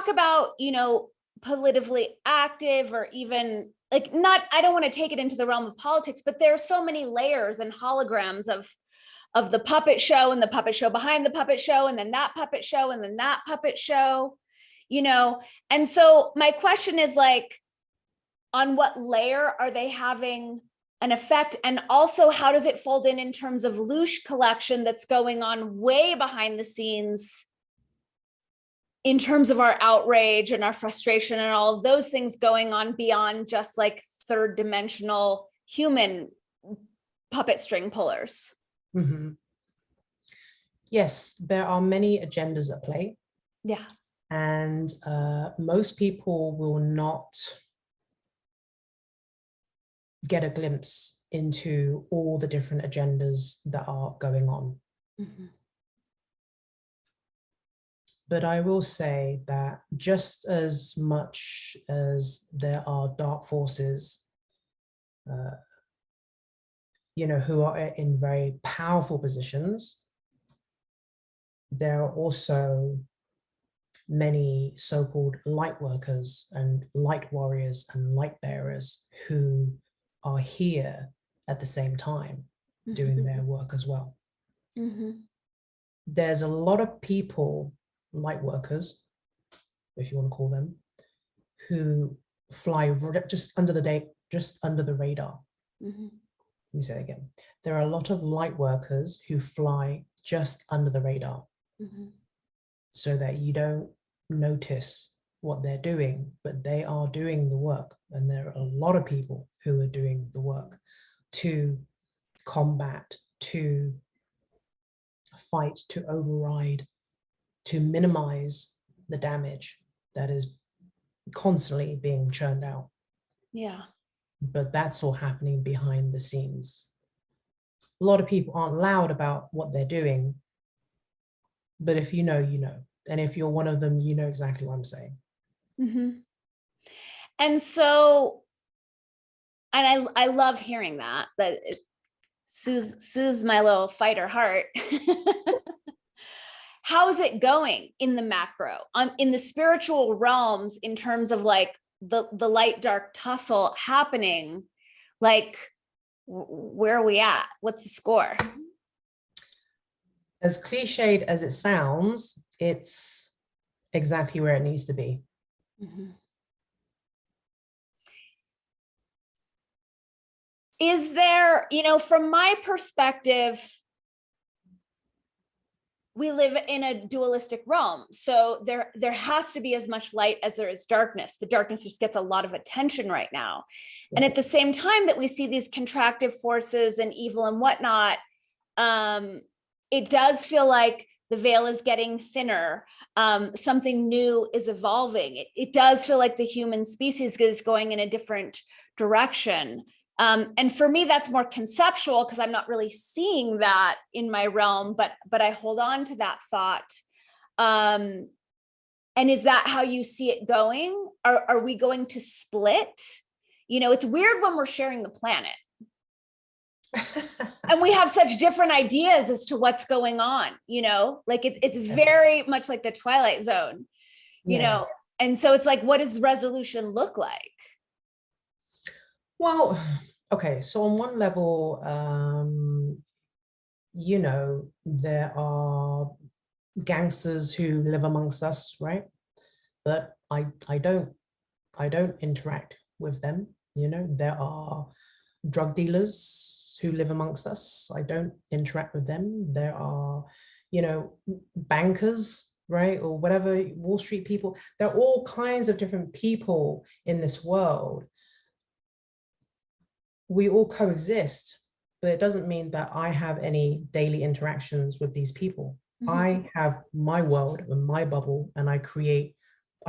talk about, politically active, or even like, not, I don't want to take it into the realm of politics, but there are so many layers and holograms of the puppet show, and the puppet show behind the puppet show, and then that puppet show, and then that puppet show, And so my question is, like, on what layer are they having an effect? And also, how does it fold in terms of Loosh collection that's going on way behind the scenes in terms of our outrage and our frustration and all of those things going on beyond just like third dimensional human puppet string pullers? Mm-hmm. Yes, there are many agendas at play. Yeah. And most people will not get a glimpse into all the different agendas that are going on. Mm-hmm. But I will say that just as much as there are dark forces, who are in very powerful positions, there are also many so-called light workers and light warriors and light bearers who are here at the same time doing their work as well. Mm-hmm. There's a lot of people, light workers, if you want to call them, who fly just under the radar. Mm-hmm. Let me say it again. There are a lot of light workers who fly just under the radar, mm-hmm. so that you don't notice what they're doing, but they are doing the work. And there are a lot of people who are doing the work to combat, to fight, to override, to minimize the damage that is constantly being churned out. Yeah. But that's all happening behind the scenes. A lot of people aren't loud about what they're doing, but if you know, you know. And if you're one of them, you know exactly what I'm saying. Mm-hmm. And so, and I love hearing that it soothes my little fighter heart. How is it going in the macro, in the spiritual realms, in terms of like the light dark tussle happening? Like, where are we at? What's the score? As cliched as it sounds, it's exactly where it needs to be. Mm-hmm. Is there, from my perspective, we live in a dualistic realm. So there has to be as much light as there is darkness. The darkness just gets a lot of attention right now. Yeah. And at the same time that we see these contractive forces and evil and whatnot, it does feel like the veil is getting thinner. Something new is evolving. It does feel like the human species is going in a different direction. And for me, that's more conceptual because I'm not really seeing that in my realm, but I hold on to that thought. And is that how you see it going? Are we going to split? It's weird when we're sharing the planet. And we have such different ideas as to what's going on, like it's very much like the Twilight Zone, Yeah. And so it's like, what does resolution look like? Well, okay, so on one level, there are gangsters who live amongst us, right? But I don't interact with them. There are drug dealers who live amongst us. I don't interact with them. There are, bankers, right? Or whatever, Wall Street people. There are all kinds of different people in this world. We all coexist, but it doesn't mean that I have any daily interactions with these people. Mm-hmm. I have my world and my bubble, and I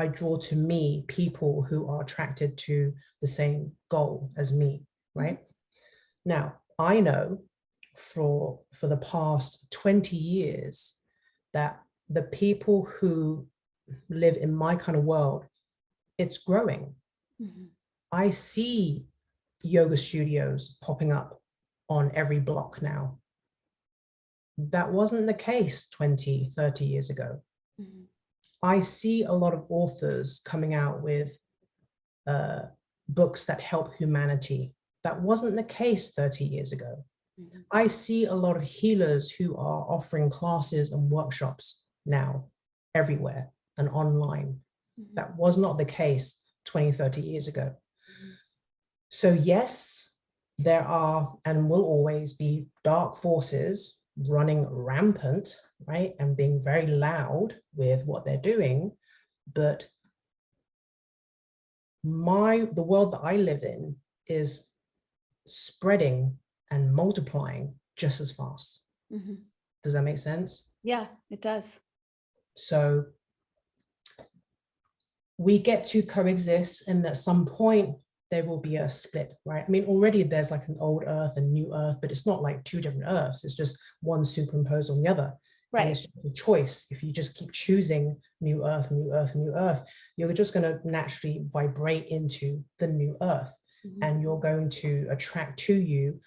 draw to me people who are attracted to the same goal as me, right? Mm-hmm. Now, I know for the past 20 years that the people who live in my kind of world, it's growing. Mm-hmm. I see yoga studios popping up on every block now. That wasn't the case 20, 30 years ago. Mm-hmm. I see a lot of authors coming out with books that help humanity. That wasn't the case 30 years ago. Mhm. I see a lot of healers who are offering classes and workshops now everywhere and online. Mhm. That was not the case 20, 30 years ago. So yes, there are and will always be dark forces running rampant, right? And being very loud with what they're doing. But the world that I live in is spreading and multiplying just as fast. Mhm. Does that make sense? Yeah, it does. So we get to coexist, and at some point there will be a split, right? I mean, already there's like an old earth and new earth, but it's not like two different earths. It's just one superimposed on the other. And Right. it's just a choice. If you just keep choosing new earth, new earth, new earth, you're just going to naturally vibrate into the new earth. Mhm. And you're going to attract to you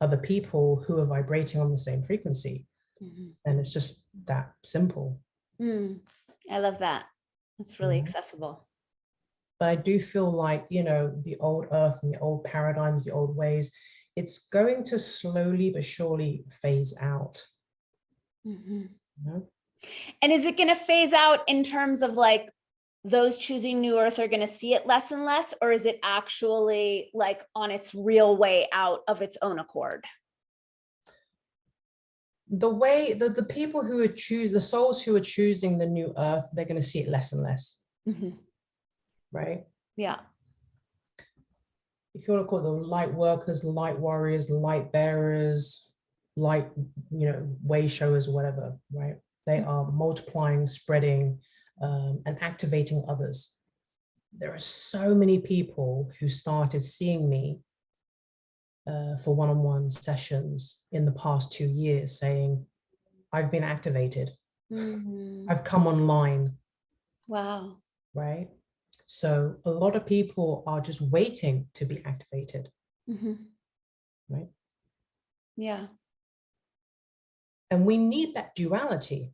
other people who are vibrating on the same frequency. Mhm. And it's just that simple. I love that. It's really Mhm. accessible. But I do feel like, the old earth and the old paradigms, the old ways, it's going to slowly but surely phase out. Mhm. You know? And is it going to phase out in terms of like those choosing New Earth are going to see it less and less, or is it actually like on its real way out of its own accord? The way that the people who the souls who are choosing the new earth, they're going to see it less and less, Mhm. right? Yeah. If you want to call it the light workers, light warriors, light bearers, light, way showers, whatever, right? They are multiplying, spreading, and activating others. There are so many people who started seeing me for one-on-one sessions in the past 2 years saying, I've been activated. Mhm. I've come online, Wow. right? So a lot of people are just waiting to be activated, Mhm. right? Yeah. And we need that duality.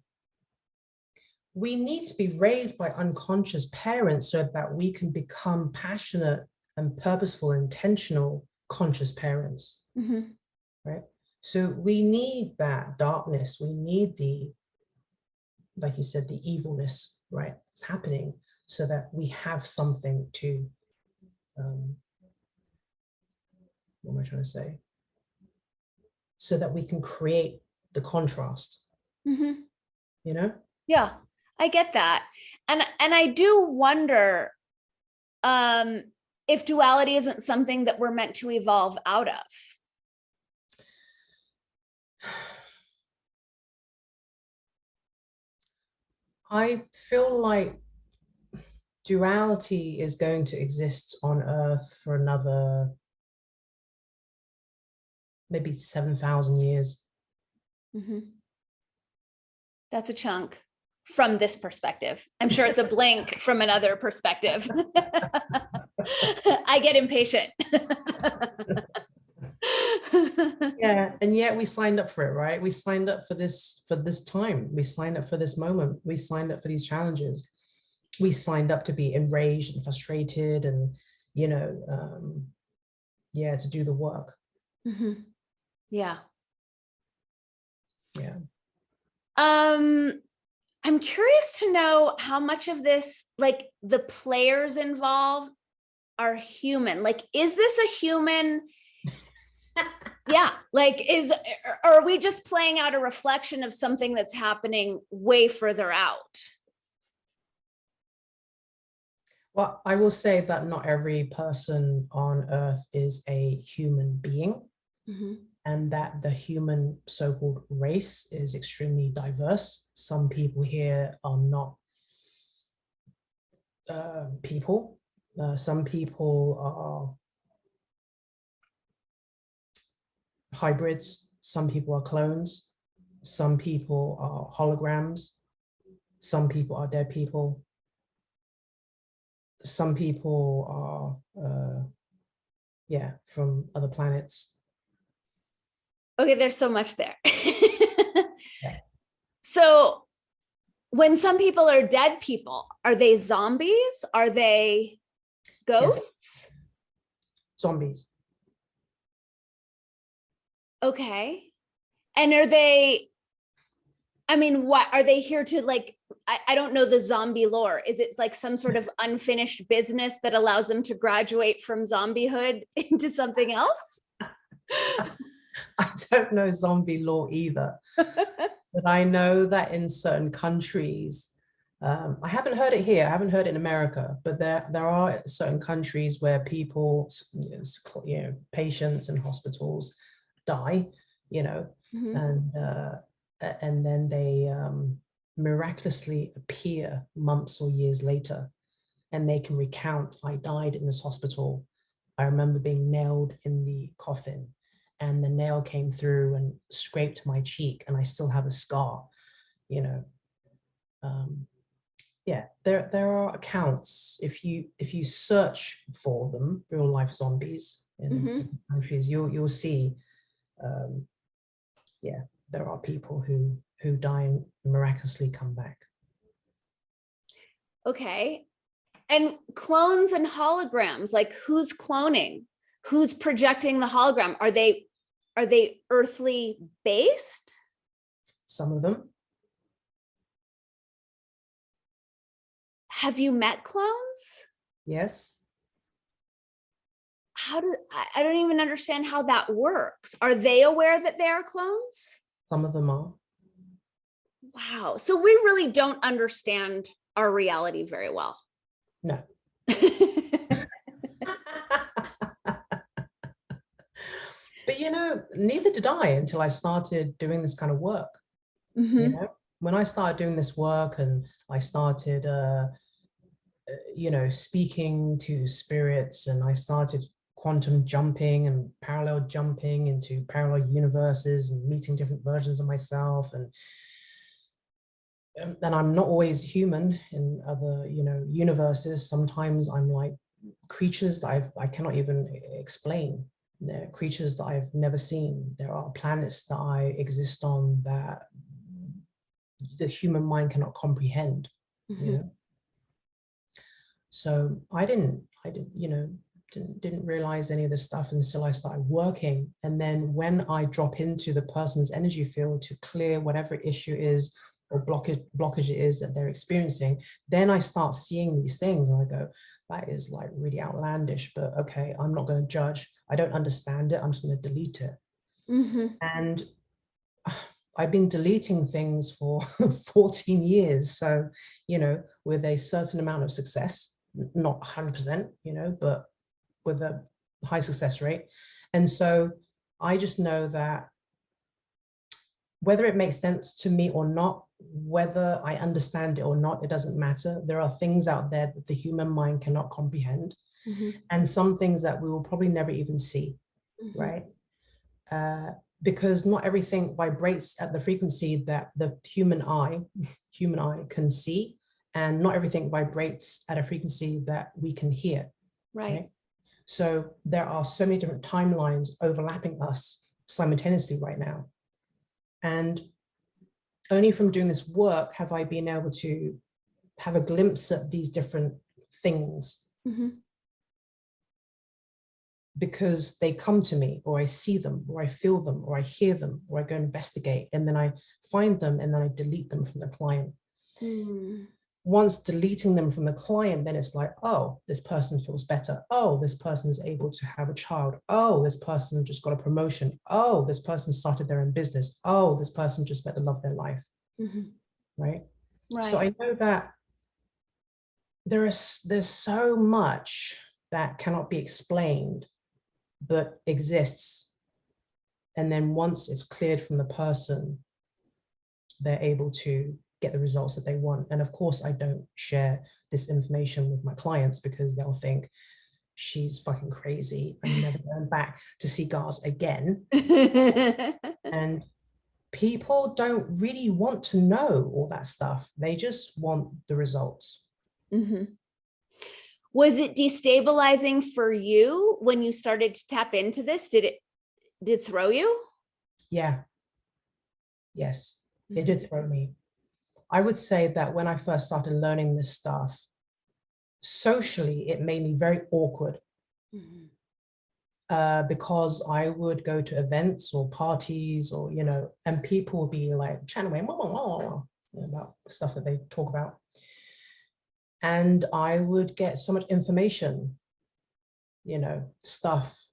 We need to be raised by unconscious parents so that we can become passionate and purposeful, intentional, conscious parents, Mhm. right? So we need that darkness. We need like you said, the evilness, right? It's happening so that we have something to, what am I trying to say? So that we can create the contrast, Mhm. you know? Yeah, I get that. And I do wonder um if duality isn't something that we're meant to evolve out of. I feel like duality is going to exist on Earth for another maybe 7,000 years. Mhm. That's a chunk from this perspective. I'm sure it's a blink from another perspective. I get impatient. Yeah, and yet we signed up for it, right? We signed up for this time. We signed up for this moment. We signed up for these challenges. We signed up to be enraged and frustrated and, to do the work. Mhm. Yeah. Yeah. I'm curious to know how much of this, like the players involved are human. Like, is this a human? Yeah. Like, are we just playing out a reflection of something that's happening way further out? Well, I will say that not every person on Earth is a human being, Mhm. and that the human so-called race is extremely diverse. Some people here are not people. Some people are hybrids. Some people are clones. Some people are holograms. Some people are dead people. Some people are, from other planets. Okay, there's so much there. Yeah. So When some people are dead people, are they zombies? Are they ghosts? Yes, zombies. Okay. And are they, I mean, what are they here to like? I don't know the zombie lore. Is it like some sort of unfinished business that allows them to graduate from zombiehood into something else? I don't know zombie law either, but I know that in certain countries, I haven't heard it here, I haven't heard it in America, but there are certain countries where people, patients in hospitals die, Mhm. and then they miraculously appear months or years later, and they can recount, I died in this hospital. I remember being nailed in the coffin, and the nail came through and scraped my cheek, and I still have a scar, you know. Yeah, there are accounts. If you search for them, real life zombies in Mhm. countries, you'll see. Um, yeah, there are people who die and miraculously come back. Okay. And clones and holograms, like who's cloning? Who's projecting the hologram? Are they earthly based? Some of them, Have you met clones? yes. I don't even understand how that works. Are they aware that they are clones? Some of them are. Wow. So we really don't understand our reality very well. No. But neither did I until I started doing this kind of work. Mhm. When I started doing this work and I started speaking to spirits, and I started quantum jumping and parallel jumping into parallel universes and meeting different versions of myself, and I'm not always human in other universes. Sometimes I'm like creatures that I cannot even explain. They're creatures that I've never seen. There are planets that I exist on that the human mind cannot comprehend, you Mhm. know. So I didn't realize any of this stuff until I started working. And then when I drop into the person's energy field to clear whatever issue is or blockage it is that they're experiencing, then I start seeing these things and I go, that is like really outlandish, but okay, I'm not going to judge. I don't understand it. I'm just going to delete it. Mhm. And I've been deleting things for 14 years. So, with a certain amount of success, not 100%, but with a high success rate. And so I just know that whether it makes sense to me or not, whether I understand it or not, it doesn't matter. There are things out there that the human mind cannot comprehend, Mhm. and some things that we will probably never even see, Mhm. right? Because not everything vibrates at the frequency that the human eye can see, and not everything vibrates at a frequency that we can hear, Right. right? So there are so many different timelines overlapping us simultaneously right now. And only from doing this work have I been able to have a glimpse at these different things, Mhm. because they come to me, or I see them, or I feel them, or I hear them, or I go investigate, and then I find them, and then I delete them from the client. Mm. Once deleting them from the client, then it's like, oh, this person feels better. Oh, this person is able to have a child. Oh, this person just got a promotion. Oh, this person started their own business. Oh, this person just met the love of their life, Mhm. right? So Right. I know that there's so much that cannot be explained, but exists. And then once it's cleared from the person, they're able to get the results that they want. And of course, I don't share this information with my clients because they'll think she's fucking crazy. I'm never going back to see Garz again. And people don't really want to know all that stuff. They just want the results. Mhm. Was it destabilizing for you when you started to tap into this? Did throw you? Yeah. Yes. It Mhm. did throw me. I would say that when I first started learning this stuff, socially, it made me very awkward. Mhm. Because I would go to events or parties or, and people would be like chatting away about stuff that they talk about. And I would get so much information, stuff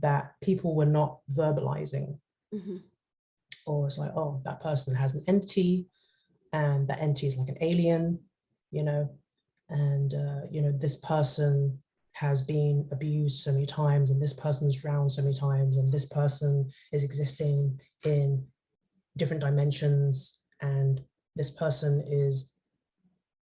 that people were not verbalizing. Mhm. Or it's like, oh, that person has an entity and that entity is like an alien, and, this person has been abused so many times, and this person's drowned so many times, and this person is existing in different dimensions, and this person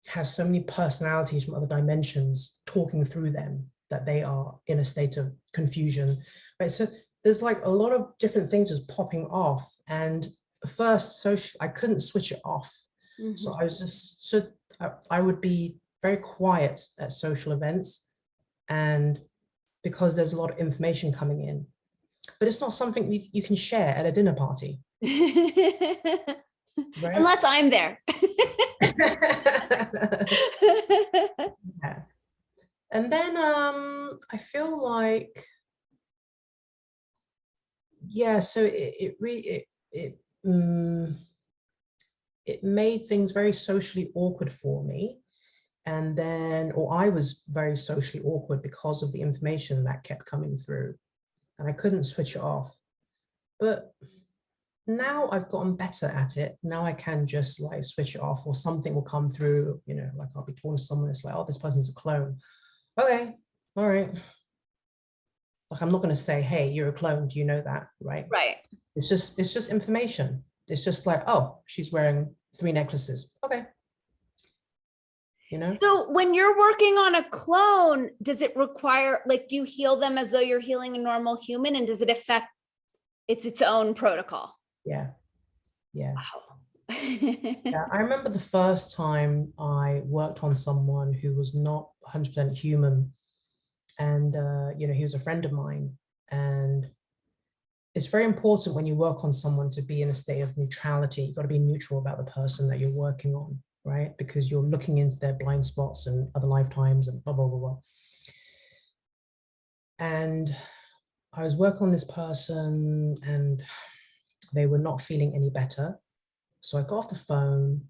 has so many personalities from other dimensions talking through them that they are in a state of confusion, right? So there's like a lot of different things just popping off, and first, I couldn't switch it off. So Mhm. I was just, I would be very quiet at social events, and because there's a lot of information coming in, but it's not something you can share at a dinner party, right? Unless I'm there. Yeah. And then I feel like, yeah, so it really it made things very socially awkward for me. And then, or I was very socially awkward because of the information that kept coming through, and I couldn't switch it off. But now I've gotten better at it. Now I can just like switch it off, or something will come through, like I'll be talking to someone, it's like, oh, this person's a clone. Okay, all right. Like, I'm not going to say, hey, you're a clone, do you know that, right? Right. It's just information. It's just like, oh, she's wearing 3 necklaces. Okay. So when you're working on a clone, does it require, like, do you heal them as though you're healing a normal human, and does it affect its own protocol? Yeah. Yeah. Wow. Yeah. I remember the first time I worked on someone who was not 100% human, and he was a friend of mine, and it's very important when you work on someone to be in a state of neutrality. You've got to be neutral about the person that you're working on, right? Because you're looking into their blind spots and other lifetimes and blah, blah, blah, blah. And I was working on this person, and they were not feeling any better. So I got off the phone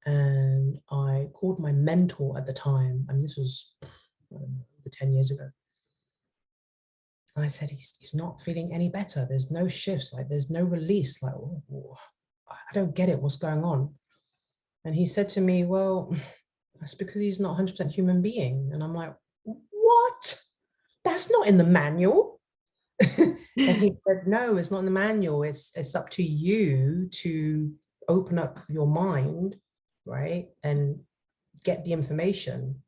and I called my mentor at the time. And this was over 10 years ago. And I said, he's not feeling any better. There's no shifts, like there's no release. Like, oh, I don't get it. What's going on? And he said to me, well, that's because he's not 100% human being. And I'm like, what? That's not in the manual. And he said, no, it's not in the manual. It's up to you to open up your mind, right? And get the information.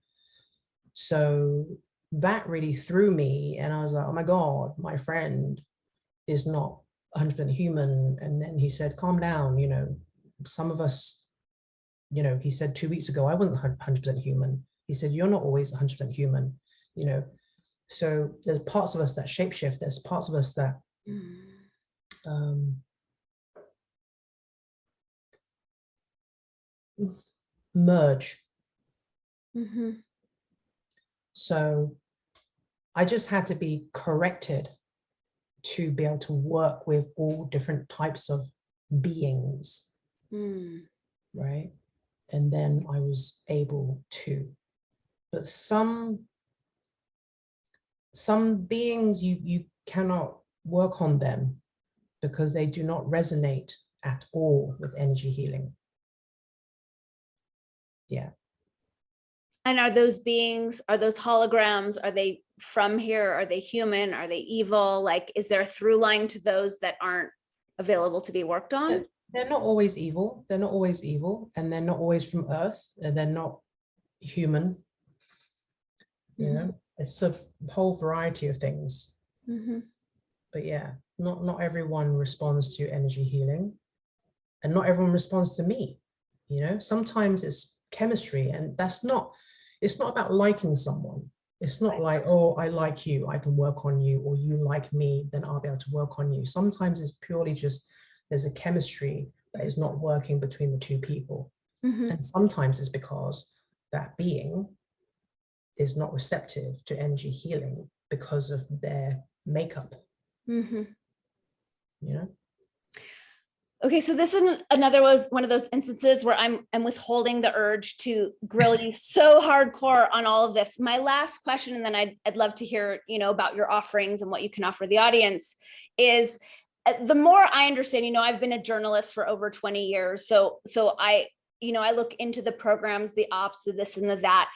So that really threw me. And I was like, oh my God, my friend is not 100% human. And then he said, calm down, some of us, he said 2 weeks ago, I wasn't 100% human. He said, you're not always 100% human, So there's parts of us that shapeshift. There's parts of us that merge. Mm-hmm. So I just had to be corrected to be able to work with all different types of beings, right? And then I was able to. But some beings, you cannot work on them because they do not resonate at all with energy healing. Yeah. And are those beings, are those holograms, are they from here? Are they human? Are they evil? Like, is there a through line to those that aren't available to be worked on? They're not always evil. They're not always evil. And they're not always from Earth. And they're not human. It's a whole variety of things. But yeah, not everyone responds to energy healing. And not everyone responds to me. Sometimes it's chemistry, and it's not about liking someone. It's not like, oh, I like you, I can work on you, or you like me, then I'll be able to work on you. Sometimes it's purely just there's a chemistry that is not working between the two people. And sometimes it's because that being is not receptive to energy healing because of their makeup. You know? Okay, so this is another one of those instances where I'm withholding the urge to grill you so hardcore on all of this. My last question, and then I'd love to hear, about your offerings and what you can offer the audience, is the more I understand, I've been a journalist for over 20 years. So I look into the programs, the ops, the this and the that,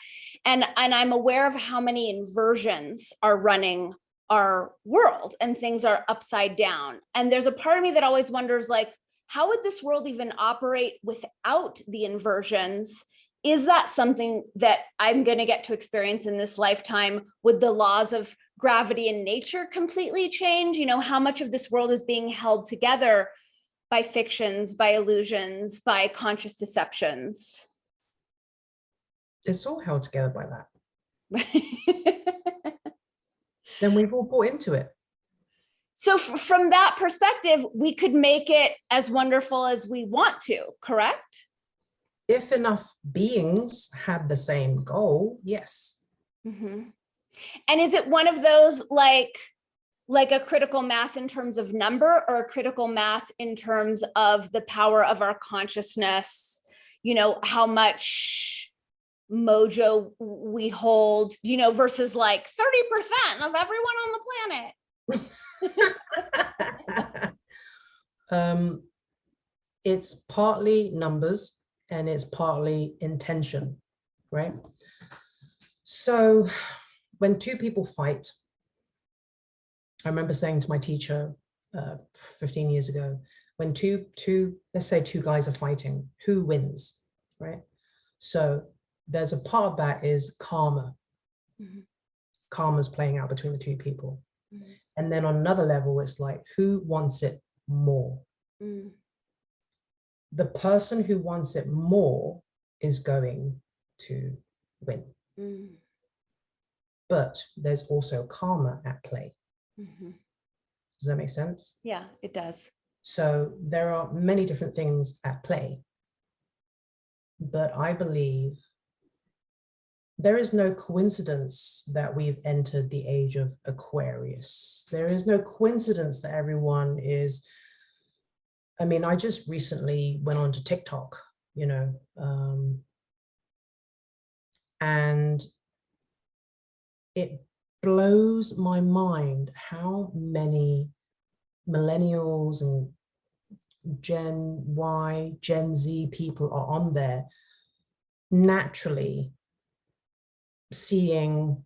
and I'm aware of how many inversions are running our world and things are upside down. And there's a part of me that always wonders, like, how would this world even operate without the inversions? Is that something that I'm going to get to experience in this lifetime? Would the laws of gravity and nature completely change? How much of this world is being held together by fictions, by illusions, by conscious deceptions? It's all held together by that. Then we've all bought into it. So from that perspective, we could make it as wonderful as we want to, correct? If enough beings had the same goal, yes. And is it one of those like a critical mass in terms of number, or a critical mass in terms of the power of our consciousness? How much mojo we hold, versus like 30% of everyone on the planet? It's partly numbers and it's partly intention, right? So when two people fight, I remember saying to my teacher 15 years ago, when let's say two guys are fighting, who wins, right? So there's a part of that is karma. Karma's playing out between the two people. And then on another level, it's like, who wants it more? The person who wants it more is going to win. But there's also karma at play. Does that make sense? Yeah, it does. So there are many different things at play. But I believe there is no coincidence that we've entered the age of Aquarius. There is no coincidence that everyone is, I just recently went on to TikTok, and it blows my mind how many millennials and Gen Y, Gen Z people are on there naturally seeing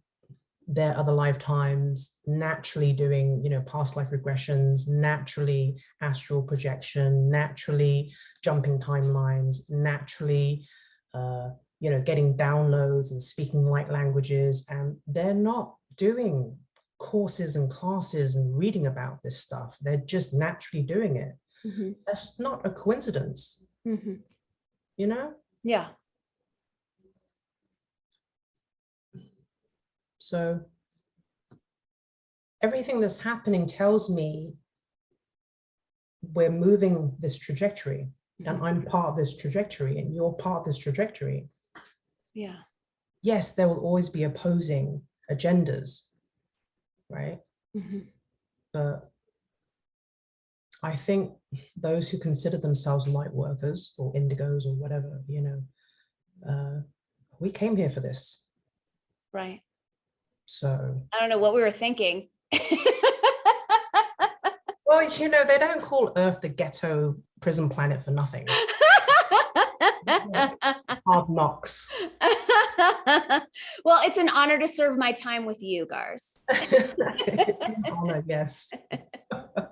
their other lifetimes, naturally doing, past life regressions, naturally astral projection, naturally jumping timelines, naturally, getting downloads and speaking light languages. And they're not doing courses and classes and reading about this stuff. They're just naturally doing it. That's not a coincidence, Yeah. So everything that's happening tells me we're moving this trajectory, and I'm part of this trajectory, and you're part of this trajectory. Yeah. Yes, there will always be opposing agendas, right? But I think those who consider themselves light workers or indigos or whatever, we came here for this. Right. So I don't know what we were thinking. Well, they don't call Earth the ghetto prison planet for nothing. Hard knocks. Well, it's an honor to serve my time with you, Garz. It's an honor, yes. All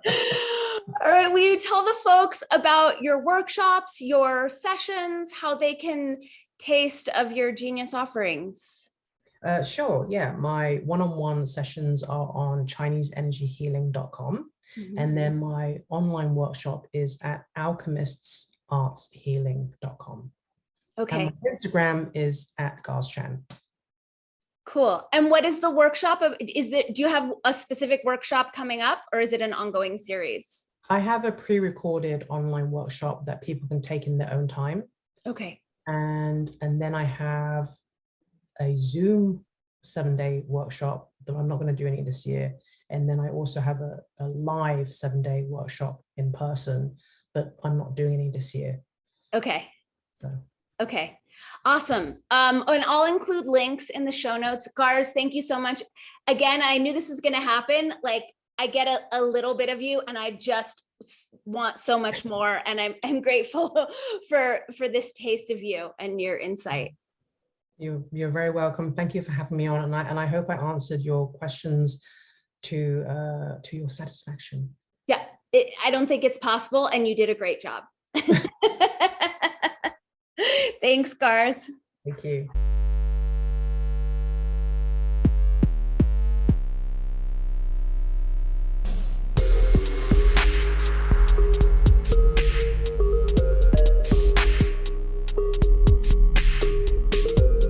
right, will you tell the folks about your workshops, your sessions, how they can taste of your genius offerings? Sure, yeah. My one-on-one sessions are on ChineseEnergyHealing.com. And then my online workshop is at alchemistsartshealing.com. Okay. And my Instagram is at GarzChan. Cool. And what is the workshop? Do you have a specific workshop coming up, or is it an ongoing series? I have a pre-recorded online workshop that people can take in their own time. Okay. And then I have a Zoom 7-day workshop that I'm not going to do any this year. And then I also have a live 7-day workshop in person, but I'm not doing any this year. Okay. So. Okay. Awesome. And I'll include links in the show notes. Garz, thank you so much. Again, I knew this was going to happen. Like, I get a little bit of you and I just want so much more. And I'm grateful for this taste of you and your insight. You're very welcome. Thank you for having me on. And I hope I answered your questions to your satisfaction. Yeah, I don't think it's possible. And you did a great job. Thanks, Garz. Thank you.